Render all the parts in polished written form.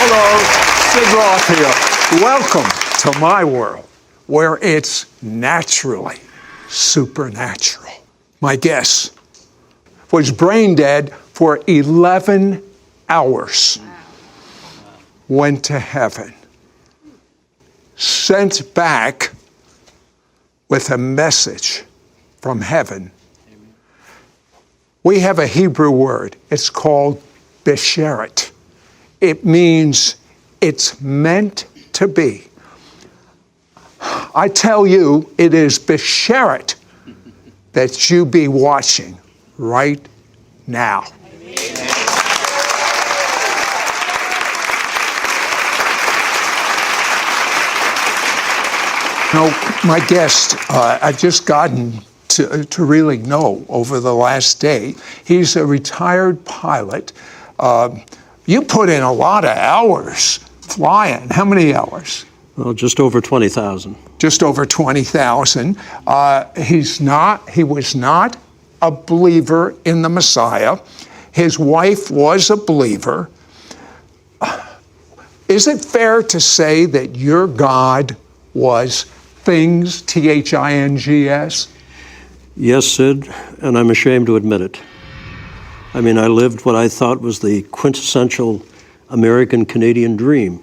Hello, Sid Roth here. Welcome to my world, where it's naturally supernatural. My guest was brain dead for 11 hours. Went to heaven. Sent back with a message from heaven. We have a Hebrew word. It's called besheret. It means it's meant to be. I tell you, it is besheret that you be watching right now. My guest, I've just gotten to really know over the last day. He's a retired pilot. You put in a lot of hours flying. How many hours? Well, just over 20,000. Just over 20,000. He was not a believer in the Messiah. His wife was a believer. Is it fair to say that your God was things, Things? Yes, Sid, and I'm ashamed to admit it. I mean, I lived what I thought was the quintessential American-Canadian dream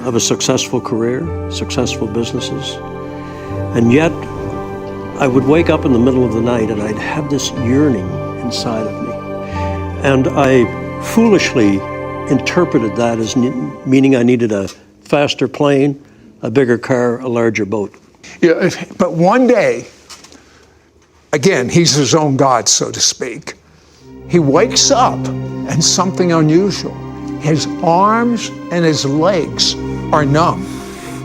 of a successful career, successful businesses. And yet, I would wake up in the middle of the night and I'd have this yearning inside of me. And I foolishly interpreted that as meaning I needed a faster plane, a bigger car, a larger boat. Yeah, but one day, again, he's his own God, so to speak. He wakes up and something unusual. His arms and his legs are numb.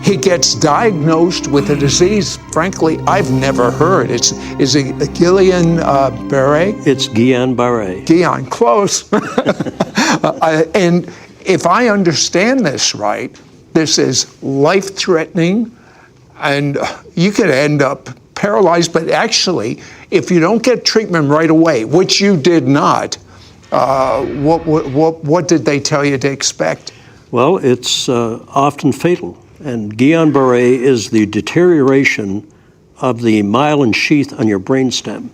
He gets diagnosed with a disease, frankly, I've never heard. Is it Guillain-Barré? It's Guillain-Barré. Guillain, close. And if I understand this right, this is life-threatening, and you could end up paralyzed, but actually, if you don't get treatment right away, which you did not, what did they tell you to expect? Well, it's often fatal, and Guillain-Barré is the deterioration of the myelin sheath on your brainstem.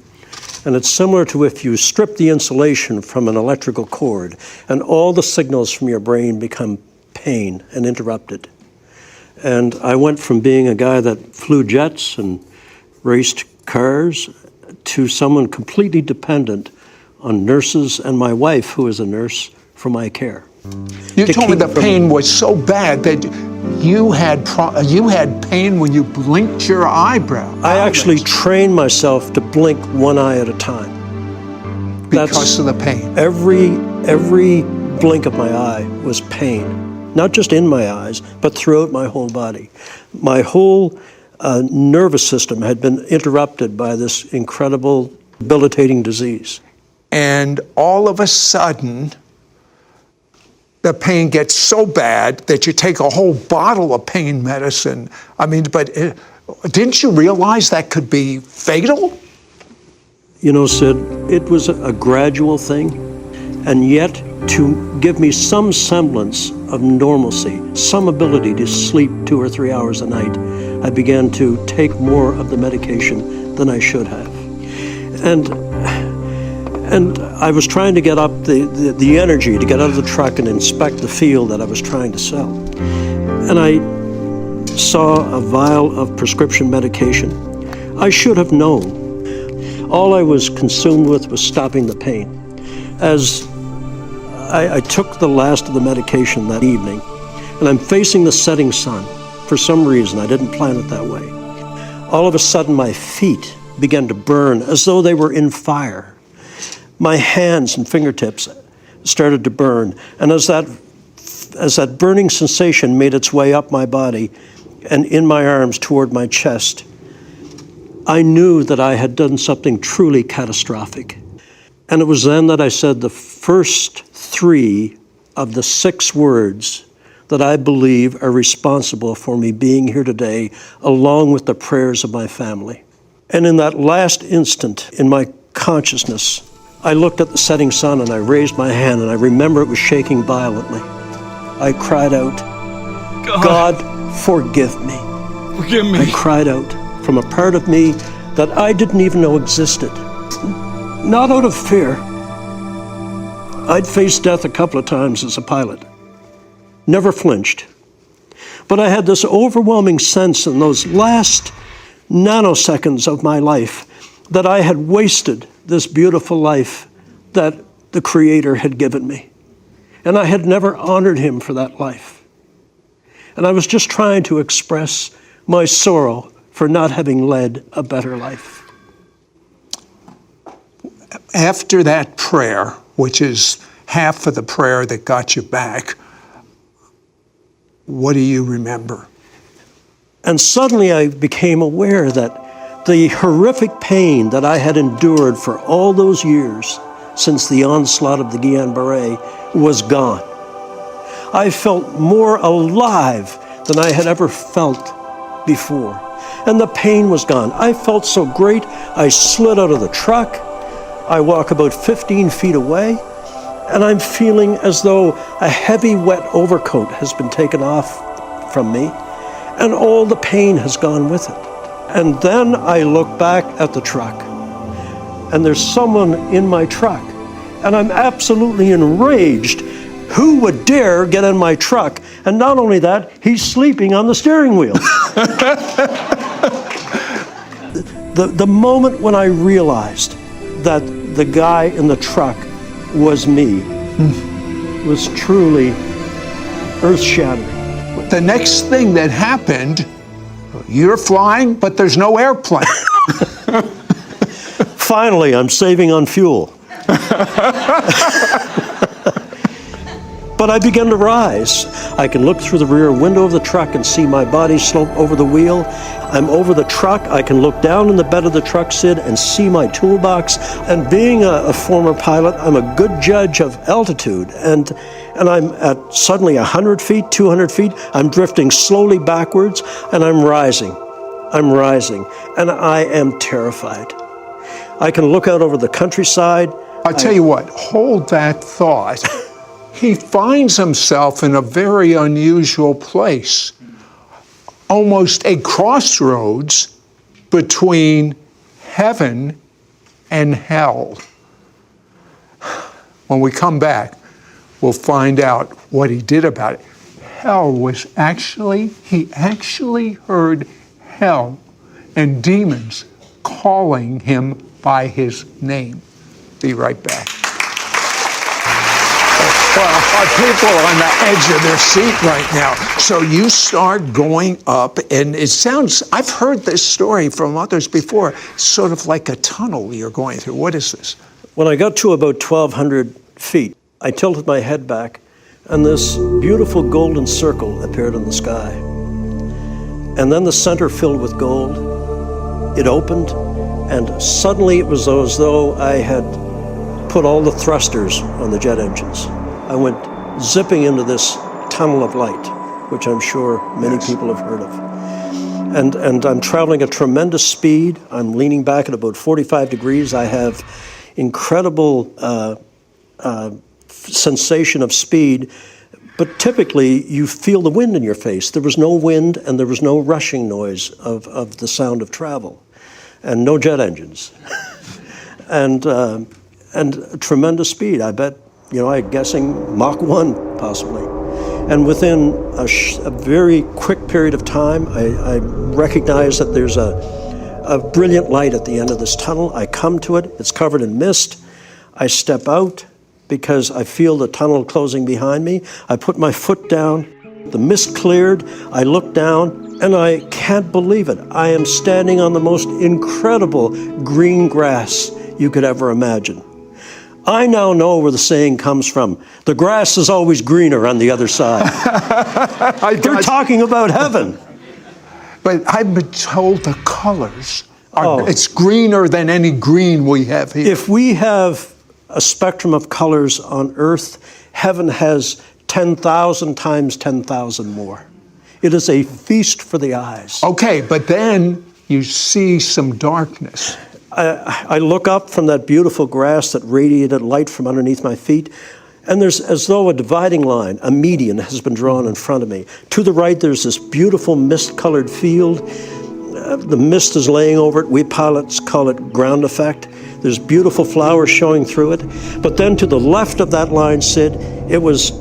And it's similar to if you strip the insulation from an electrical cord, and all the signals from your brain become pain and interrupted. And I went from being a guy that flew jets and raced cars to someone completely dependent on nurses and my wife, who is a nurse, for my care. You told me the pain was so bad that you had pain when you blinked your eyebrow. I actually trained myself to blink one eye at a time. Because of the pain. Every blink of my eye was pain, not just in my eyes, but throughout my whole body. My whole nervous system had been interrupted by this incredible, debilitating disease. And all of a sudden, the pain gets so bad that you take a whole bottle of pain medicine. I mean, but didn't you realize that could be fatal? You know, Sid, it was a gradual thing, and yet to give me some semblance of normalcy, some ability to sleep 2 or 3 hours a night, I began to take more of the medication than I should have. And I was trying to get up the energy to get out of the truck and inspect the field that I was trying to sell. And I saw a vial of prescription medication. I should have known. All I was consumed with was stopping the pain. As I took the last of the medication that evening, and I'm facing the setting sun. For some reason, I didn't plan it that way. All of a sudden, my feet began to burn as though they were in fire. My hands and fingertips started to burn, and as that burning sensation made its way up my body and in my arms toward my chest, I knew that I had done something truly catastrophic. And it was then that I said the first 3 of the 6 words that I believe are responsible for me being here today, along with the prayers of my family. And in that last instant in my consciousness, I looked at the setting sun and I raised my hand, and I remember it was shaking violently. I cried out, God, forgive me. Forgive me. I cried out from a part of me that I didn't even know existed. Not out of fear. I'd faced death a couple of times as a pilot. Never flinched. But I had this overwhelming sense in those last nanoseconds of my life that I had wasted this beautiful life that the Creator had given me. And I had never honored Him for that life. And I was just trying to express my sorrow for not having led a better life. After that prayer, which is half of the prayer that got you back, what do you remember? And suddenly I became aware that the horrific pain that I had endured for all those years since the onslaught of the Guillain-Barré was gone. I felt more alive than I had ever felt before. And the pain was gone. I felt so great, I slid out of the truck. I walk about 15 feet away, and I'm feeling as though a heavy, wet overcoat has been taken off from me, and all the pain has gone with it. And then I look back at the truck, and there's someone in my truck, and I'm absolutely enraged. Who would dare get in my truck? And not only that, he's sleeping on the steering wheel. The moment when I realized that the guy in the truck was me was truly earth-shattering. The next thing that happened, you're flying, but there's no airplane. Finally, I'm saving on fuel. But I began to rise. I can look through the rear window of the truck and see my body slope over the wheel. I'm over the truck. I can look down in the bed of the truck, Sid, and see my toolbox. And being a former pilot, I'm a good judge of altitude. And I'm at suddenly 100 feet, 200 feet. I'm drifting slowly backwards, and I'm rising. I'm rising, and I am terrified. I can look out over the countryside. I'll tell you what, hold that thought. He finds himself in a very unusual place, almost a crossroads between heaven and hell. When we come back, we'll find out what he did about it. He actually heard hell and demons calling him by his name. Be right back. Well, people are on the edge of their seat right now. So you start going up, and it sounds, I've heard this story from others before, sort of like a tunnel you're going through. What is this? When I got to about 1,200 feet, I tilted my head back, and this beautiful golden circle appeared in the sky. And then the center filled with gold. It opened, and suddenly it was as though I had put all the thrusters on the jet engines. I went zipping into this tunnel of light, which I'm sure many people have heard of. And I'm traveling at tremendous speed. I'm leaning back at about 45 degrees. I have incredible sensation of speed, but typically you feel the wind in your face. There was no wind, and there was no rushing noise of the sound of travel, and no jet engines. and tremendous speed. I bet, I'm guessing Mach 1 possibly. And within a very quick period of time, I recognize that there's a brilliant light at the end of this tunnel. I come to it. It's covered in mist. I step out because I feel the tunnel closing behind me. I put my foot down. The mist cleared. I look down, and I can't believe it. I am standing on the most incredible green grass you could ever imagine. I now know where the saying comes from. The grass is always greener on the other side. They're talking about heaven. But I've been told the colors it's greener than any green we have here. If we have a spectrum of colors on earth, heaven has 10,000 times 10,000 more. It is a feast for the eyes. Okay, but then you see some darkness. I look up from that beautiful grass that radiated light from underneath my feet, And there's as though a dividing line, a median, has been drawn in front of me. To the right, there's this beautiful mist-colored field. The mist is laying over it. We pilots call it ground effect. There's beautiful flowers showing through it. But then to the left of that line, Sid, it was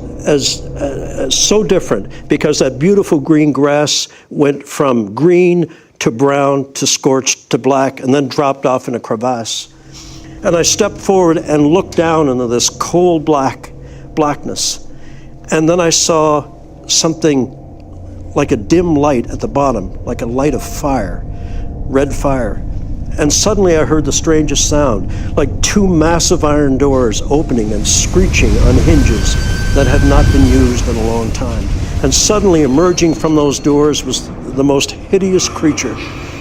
so different, because that beautiful green grass went from green to brown to scorched to black and then dropped off in a crevasse. And I stepped forward and looked down into this coal blackness. And then I saw something like a dim light at the bottom, like a light of fire, red fire. And suddenly I heard the strangest sound, like two massive iron doors opening and screeching on hinges that had not been used in a long time. And suddenly emerging from those doors was the most hideous creature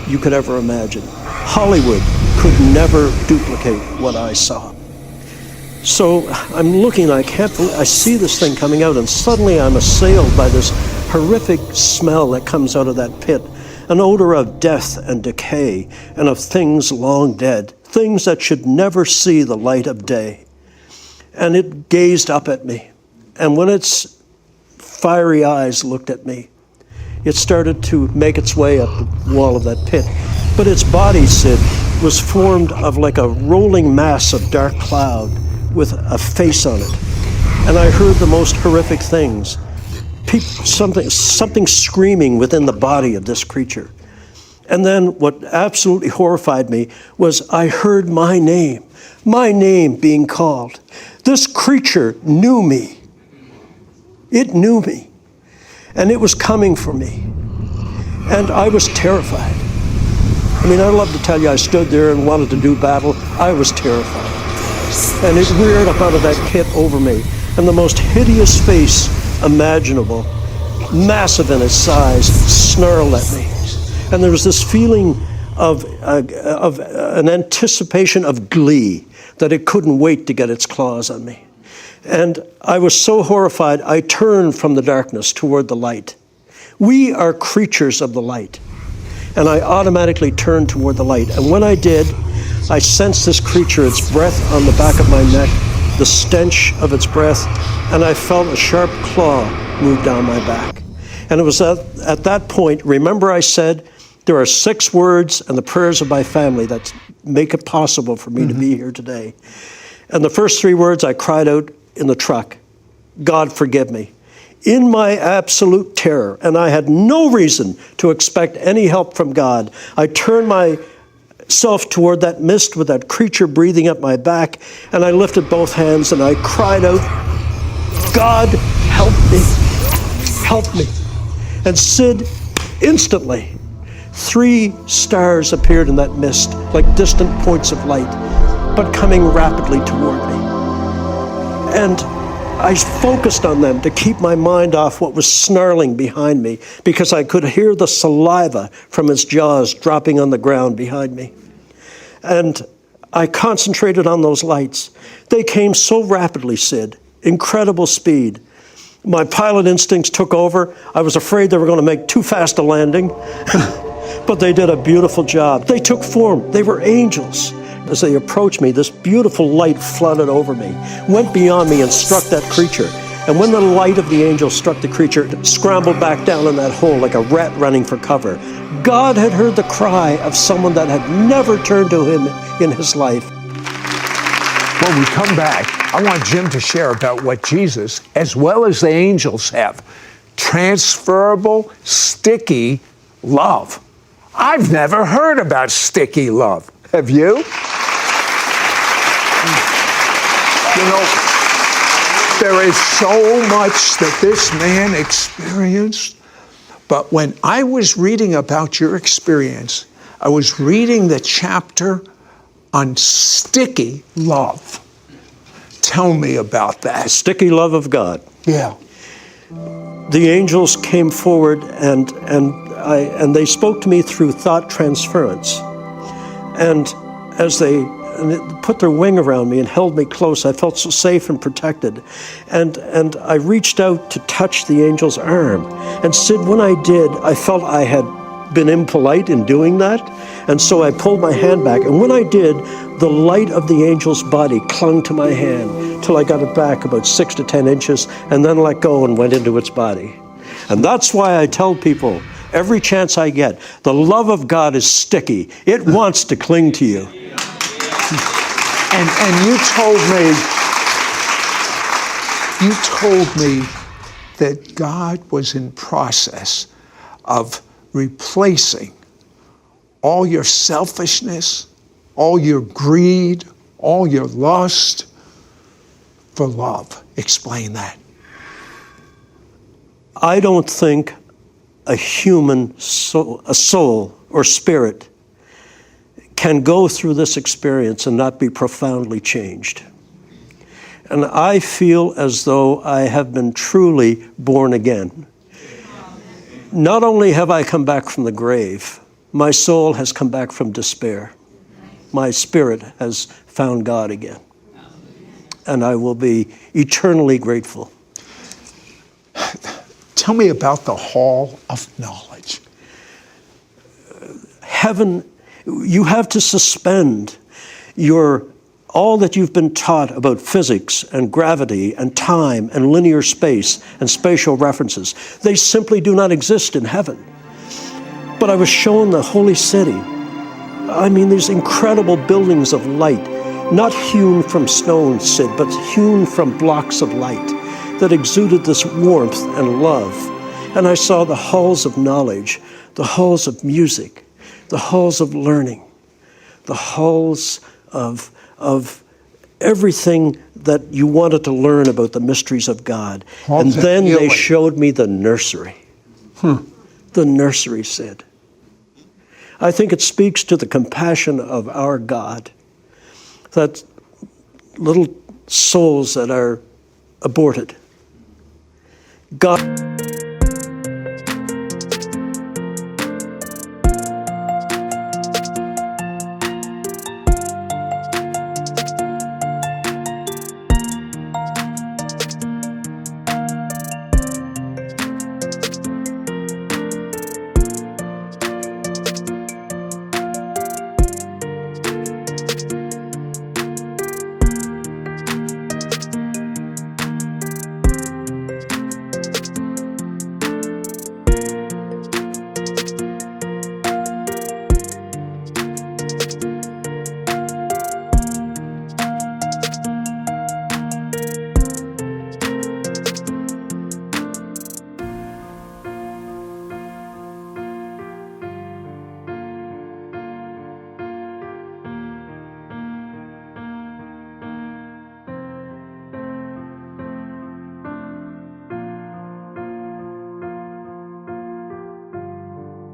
you could ever imagine. Hollywood could never duplicate what I saw. So I'm looking, I see this thing coming out, and suddenly I'm assailed by this horrific smell that comes out of that pit. An odor of death and decay, and of things long dead, things that should never see the light of day. And it gazed up at me. And when its fiery eyes looked at me, it started to make its way up the wall of that pit. But its body, Sid, was formed of like a rolling mass of dark cloud with a face on it. And I heard the most horrific things. Something screaming within the body of this creature. And then what absolutely horrified me was I heard my name being called. This creature knew me. It knew me. And it was coming for me. And I was terrified. I mean, I'd love to tell you I stood there and wanted to do battle. I was terrified. And it reared up out of that pit over me. And the most hideous face imaginable, massive in its size, snarled at me. And there was this feeling of an anticipation of glee, that it couldn't wait to get its claws on me. And I was so horrified, I turned from the darkness toward the light. We are creatures of the light. And I automatically turned toward the light. And when I did, I sensed this creature, its breath on the back of my neck, the stench of its breath, and I felt a sharp claw move down my back. And it was at that point, remember I said, there are 6 words and the prayers of my family that make it possible for me to be here today. And the first 3 words I cried out in the truck, God forgive me. In my absolute terror, and I had no reason to expect any help from God, I turned myself toward that mist with that creature breathing up my back, and I lifted both hands and I cried out, God, help me, help me. And Sid, instantly, 3 stars appeared in that mist, like distant points of light, but coming rapidly toward me. And I focused on them to keep my mind off what was snarling behind me, because I could hear the saliva from its jaws dropping on the ground behind me. And I concentrated on those lights. They came so rapidly, Sid, incredible speed. My pilot instincts took over. I was afraid they were going to make too fast a landing, but they did a beautiful job. They took form. They were angels. As they approached me, this beautiful light flooded over me, went beyond me and struck that creature. And when the light of the angel struck the creature, it scrambled back down in that hole like a rat running for cover. God had heard the cry of someone that had never turned to him in his life. When we come back, I want Jim to share about what Jesus, as well as the angels, have. Transferable, sticky love. I've never heard about sticky love. Have you? You know, there is so much that this man experienced. But when I was reading about your experience, I was reading the chapter on sticky love. Tell me about that. The sticky love of God. Yeah. The angels came forward and they spoke to me through thought transference. And as they put their wing around me and held me close, I felt so safe and protected. And I reached out to touch the angel's arm. And Sid, when I did, I felt I had been impolite in doing that. And so I pulled my hand back, and when I did, the light of the angel's body clung to my hand till I got it back about 6 to 10 inches, and then let go and went into its body. And that's why I tell people, every chance I get, the love of God is sticky. It wants to cling to you. And you told me that God was in process of replacing all your selfishness, all your greed, all your lust for love. Explain that. I don't think a human soul, a soul or spirit can go through this experience and not be profoundly changed. And I feel as though I have been truly born again. Not only have I come back from the grave, my soul has come back from despair. My spirit has found God again. And I will be eternally grateful. Tell me about the Hall of Knowledge. Heaven, you have to suspend all that you've been taught about physics and gravity and time and linear space and spatial references. They simply do not exist in heaven. But I was shown the holy city. I mean, these incredible buildings of light, not hewn from stone, Sid, but hewn from blocks of light that exuded this warmth and love. And I saw the halls of knowledge, the halls of music, the halls of learning, the halls of everything that you wanted to learn about the mysteries of God. And then they showed me the nursery. The nursery, Sid. I think it speaks to the compassion of our God, that little souls that are aborted. God.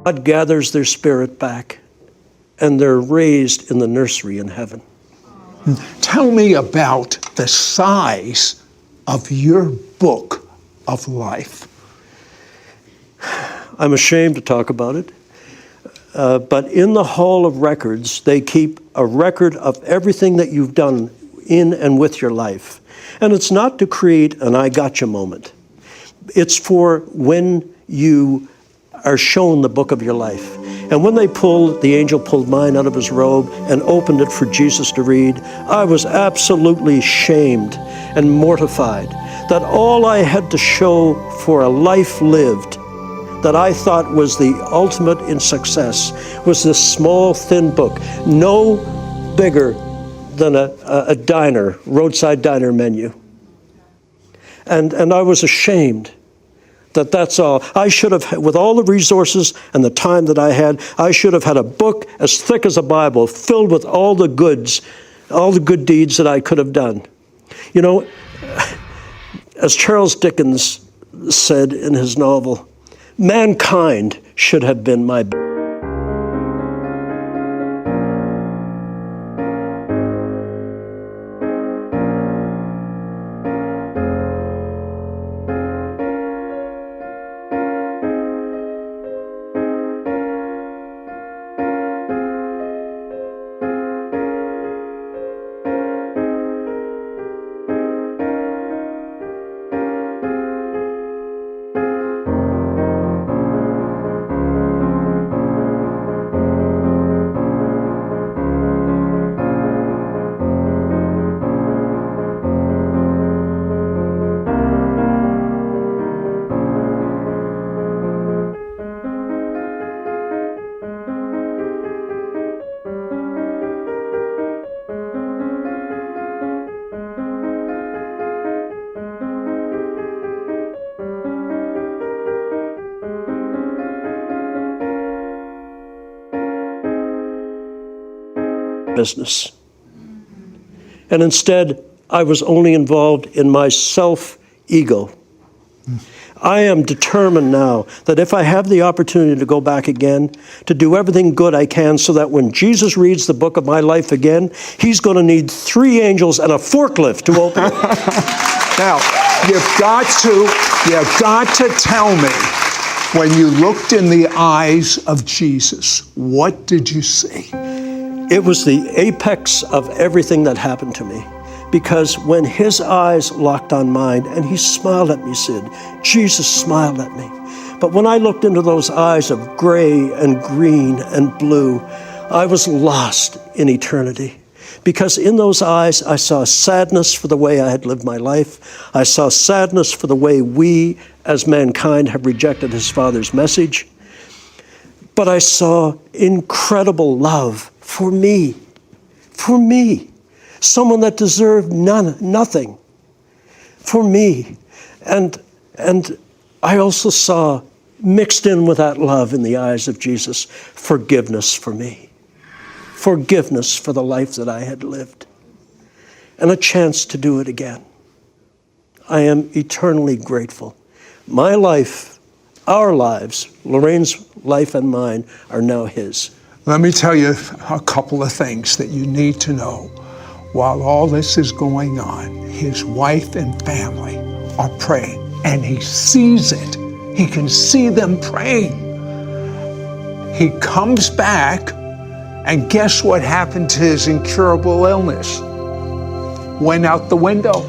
God gathers their spirit back, and they're raised in the nursery in heaven. Tell me about the size of your book of life. I'm ashamed to talk about it, but in the Hall of Records, they keep a record of everything that you've done in and with your life. And it's not to create an I gotcha moment. It's for when you are shown the book of your life. And when the angel pulled mine out of his robe and opened it for Jesus to read, I was absolutely shamed and mortified that all I had to show for a life lived that I thought was the ultimate in success was this small, thin book, no bigger than a diner, roadside diner menu. And I was ashamed that's all. I should have, with all the resources and the time that I had, I should have had a book as thick as a Bible, filled with all the goods, all the good deeds that I could have done. You know, as Charles Dickens said in his novel, mankind should have been my business. And instead, I was only involved in my self-ego. I am determined now that if I have the opportunity to go back again, to do everything good I can so that when Jesus reads the book of my life again, he's going to need 3 angels and a forklift to open it. Now, you've got to tell me, when you looked in the eyes of Jesus, what did you see? It was the apex of everything that happened to me. Because when his eyes locked on mine, and he smiled at me, Sid, Jesus smiled at me. But when I looked into those eyes of gray and green and blue, I was lost in eternity. Because in those eyes, I saw sadness for the way I had lived my life. I saw sadness for the way we, as mankind, have rejected his Father's message. But I saw incredible love for me. Someone that deserved nothing for me. And I also saw, mixed in with that love in the eyes of Jesus, forgiveness for me. Forgiveness for the life that I had lived. And a chance to do it again. I am eternally grateful. My life, our lives, Lorraine's life and mine, are now his. Let me tell you a couple of things that you need to know. While all this is going on, his wife and family are praying, and he sees it. He can see them praying. He comes back, and guess what happened to his incurable illness? Went out the window.